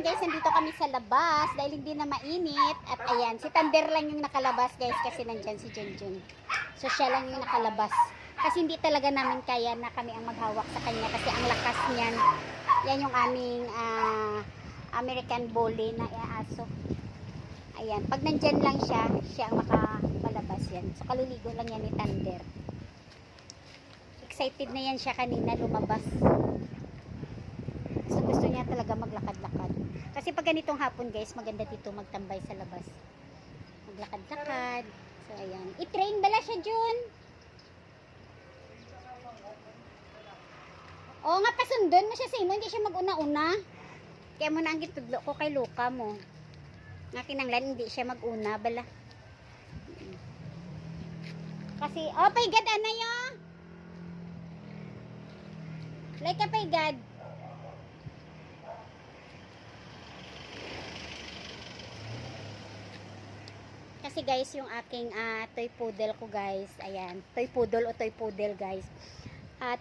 guys, nandito kami sa labas dahil hindi na mainit. At ayan, si Thunder lang yung nakalabas guys kasi nandyan si Junjun. So siya lang yung nakalabas. Kasi hindi talaga namin kaya na kami ang maghawak sa kanya kasi ang lakas niyan. Yan yung aming American Bully na aso. Ayan, pag nandyan lang siya, siya ang makalabas yan. So kaliligo lang yan ni Thunder. Excited na yan siya kanina lumabas. Gusto niya talaga maglakad-lakad. Kasi pag ganitong hapon guys, maganda dito magtambay sa labas. Maglakad-lakad. So ayan. I-train bala siya Jun. Oo nga, pasundon mo siya sa imo. Hindi siya mag-una-una. Kaya mo na ang gitudlo ko kay Luka mo. Nga kinanglan, hindi siya mag-una bala. Kasi, oh paigad ana yo. Like ka paigad. Kasi guys, yung aking toy poodle ko guys, ayan, toy poodle o toy poodle guys,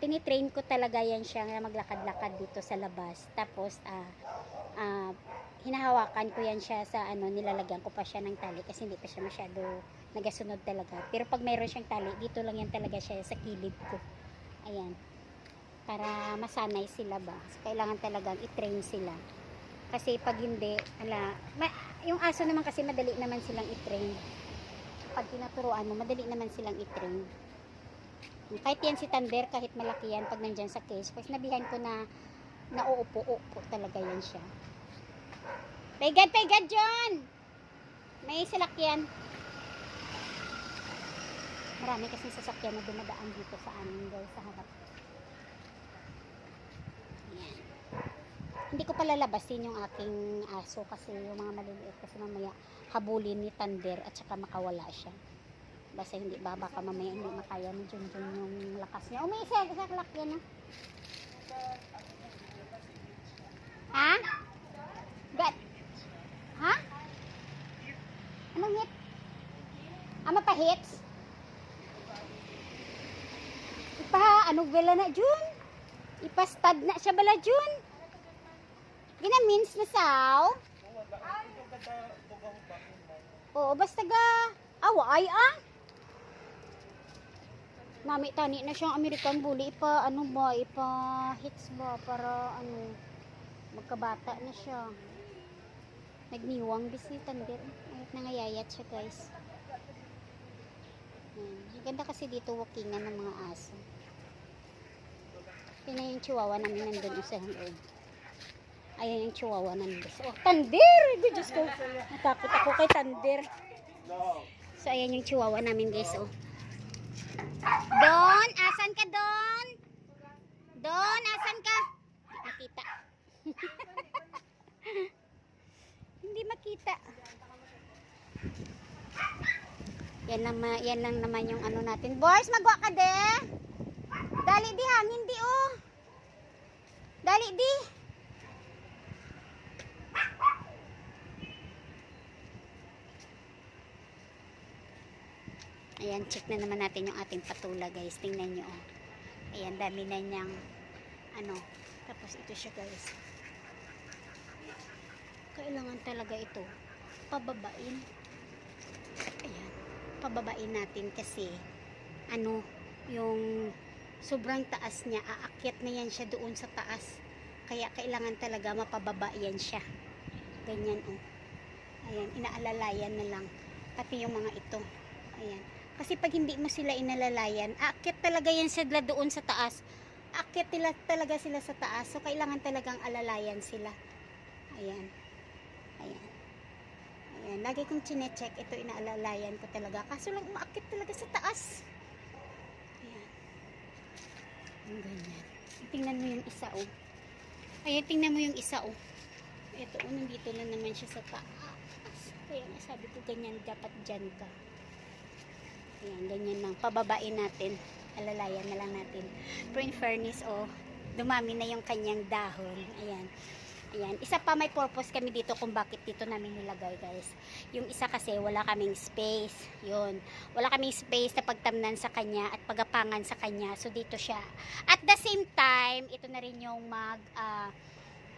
tinitrain ko talaga yan siya na maglakad-lakad dito sa labas. Tapos, hinahawakan ko yan siya sa nilalagyan ko pa siya ng tali kasi hindi pa siya masyado nagasunod talaga. Pero pag mayroon siyang tali, dito lang yan talaga siya sa kilid ko. Ayan. Para masanay sila ba. So, kailangan talagang i-train sila. Kasi pag hindi, yung aso naman kasi madali naman silang i-train. Pag tinuturuan mo, madali naman silang i-train. Kahit yan si Thunder, kahit malaki yan, pag nandyan sa cage, pag sinabihan ko na nauupo-upo talaga yan siya. Paigad, John! May salakyan. Marami kasi sasakyan na dumadaan dito sa amin guys, sa harap. Ayan. Hindi ko pala labasin yung aking aso kasi yung mga maliliit kasi mamaya habulin ni Thunder at saka makawala siya. Basta hindi ba, baka mamaya hindi makaya ni Junjun yung lakas niya. May isa lakyan na. Ha? Gat? Ha? Anong hit? Mapahits? Anong bala na Jun? Ipastad na siya bala Jun? Ginamins na saw? Oo, basta ga away Nami tani na siyang American Bully. Ipa hits ba para magkabata na siya. Nagniwang bis ni Thunder. Ay, nangayayat siya guys. Ganda kasi dito walkingan ng mga aso. Yun na yung chihuahua namin nandun sa loob. Ayan yung chihuahua nandun. Oh, Thunder! Diyos ko. Natakot ako kay Thunder. So, ayan yung chihuahua namin guys. Oh. Don! Asan ka, Don? Don! Asan ka? Makita. Hindi makita. Yan lang naman yung natin. Boys, magwa ka de. Dali di hangin di oh. Dali di. Ayan, check na naman natin yung ating patula guys. Tingnan nyo oh. Ayan, dami na niyang tapos ito siya guys. Kailangan talaga ito pababain. Ayan, pababain natin kasi yung sobrang taas niya, aakyat na yan siya doon sa taas. Kaya kailangan talaga mapababa yan siya. Ganyan oh. Ayan, inaalalayan na lang. Pati yung mga ito. Ayan. Kasi pag hindi mo sila inalalayan, aakyat talaga yan sila doon sa taas. Aakyat talaga sila sa taas. So kailangan talagang alalayan sila. Ayan. Ayan. Ayan. Lagi kong chinecheck. Ito inaalalayan ko talaga. Kaso lang umaakyat talaga sa taas. Ganyan. Tingnan mo yung isa oh. Ayan, tingnan mo yung isa oh. Ito oh, nandito na naman siya sa taas. Kaya sabi ko ganyan, dapat dyan ka. Ayan, ganyan lang. Pababain natin. Alalayan na lang natin. Pero in fairness oh, dumami na yung kanyang dahon. Ayan. Ayan. Isa pa may purpose kami dito kung bakit dito namin nilagay guys. Yung isa kasi wala kaming space. Yun. Wala kaming space na pagtamnan sa kanya at pagapangan sa kanya. So dito siya. At the same time, ito na rin yung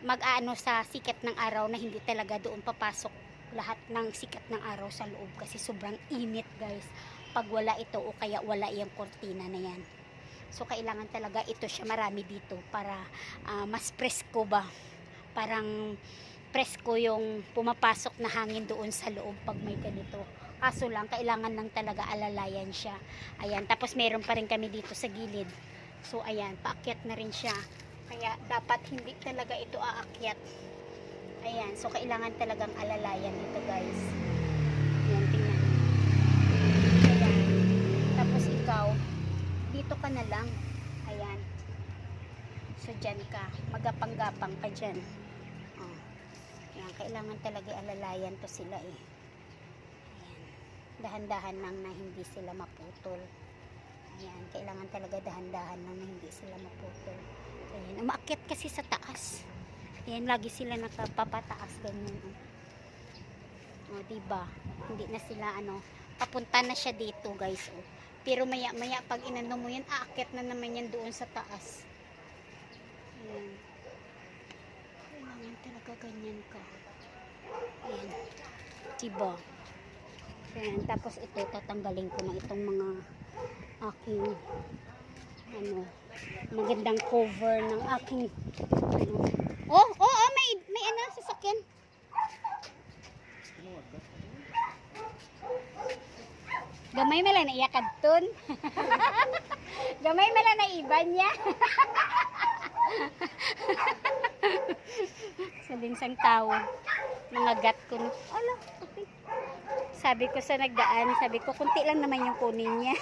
mag-aano sa sikat ng araw na hindi talaga doon papasok lahat ng sikat ng araw sa loob kasi sobrang init guys pag wala ito o kaya wala yung kortina na yan. So kailangan talaga ito siya marami dito para mas presko ba, parang presko yung pumapasok na hangin doon sa loob pag may ganito. Kaso lang kailangan lang talaga alalayan siya. Ayan, tapos meron pa rin kami dito sa gilid. So ayan, paakyat na rin siya. Kaya dapat hindi talaga ito aakyat. Ayan, so kailangan talagang alalayan ito guys. Ayan, tingnan. Ayan. Tapos ikaw, dito ka na lang. Ayan. So dyan ka. Magapang-gapang ka dyan. Oh. Ayan, kailangan talaga alalayan to sila eh. Ayan. Dahan-dahan lang na hindi sila maputol. Ayan, kailangan talaga dahan-dahan lang na hindi sila maputol. Ayan, umaakyat kasi sa taas. Ayan, lagi sila nakapapataas ganyan. O, diba? Hindi na sila papunta na siya dito, guys. O. Pero maya-maya pag inano mo yan, aakyat na naman yan doon sa taas. Ayan. Kailangan talaga ganyan ka. Ayan. Diba? Ayan, tapos ito, tatanggalin ko na itong mga aking magandang cover ng aking may sasakyan. Gamay mala na iyakad ton. Gamay mala na iban niya. Sa dinsang tao mga gat ko. Ala, okay. Sabi ko sa nagdaan, sabi ko kunti lang naman yung kunin niya.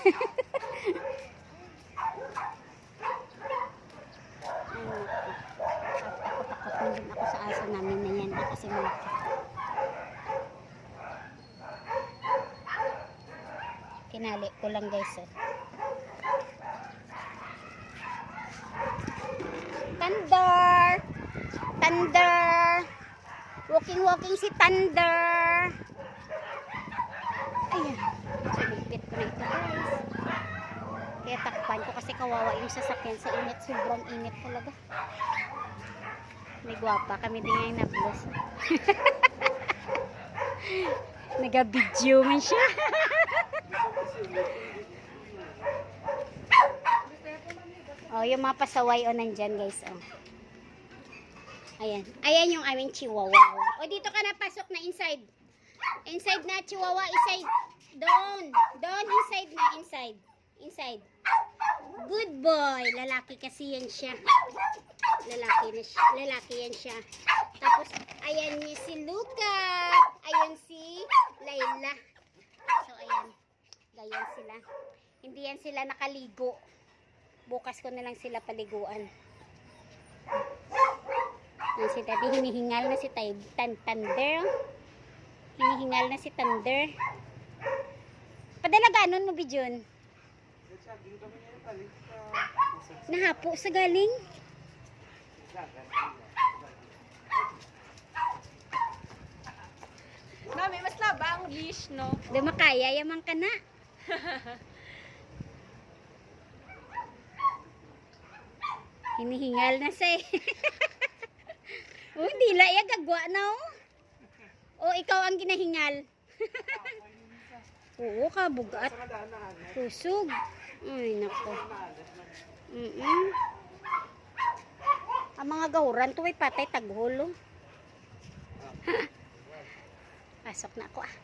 Takot din ako sa aso namin na yan kasi malaki. Kinali ko lang guys. Thunder! Thunder! Walking si Thunder! Ayan. Sumipit ko na ito guys. Kaya takpan ko kasi kawawa yung sasakyan sa init. Sobrang init talaga. May gwapa. Kami din ngayon na-bless. Nag-video man siya. Oh, yung mga pasaway nandyan guys. Oh. Ayan. Ayan yung aming chihuahua. O, dito ka na pasok na inside. Inside na chihuahua. Inside. Doon. Doon. Inside na. Inside. Inside. Good boy. Lalaki kasi yan siya. Lalaki yan siya. Tapos, ayan niya si Luca. Ayan si Layla. So, ayan. Gayan sila. Hindi yan sila nakaligo. Bukas ko na lang sila paliguan. Ayan si Daddy. Hinihingal na si Thunder. Hinihingal na si Thunder. Padala ganon mo, Bijon? Nahapo sa galing. Mami, mas laba ang leash, no? Di makaya, yaman ka na. Hinihingal na siya eh. Oh, hindi la iya gagwa na oh. Oh, ikaw ang ginahingal. Oo, kabugat. Kusog. Ay, nako. Ang mga gawran to ay patay taghulo. Pasok na ako ah.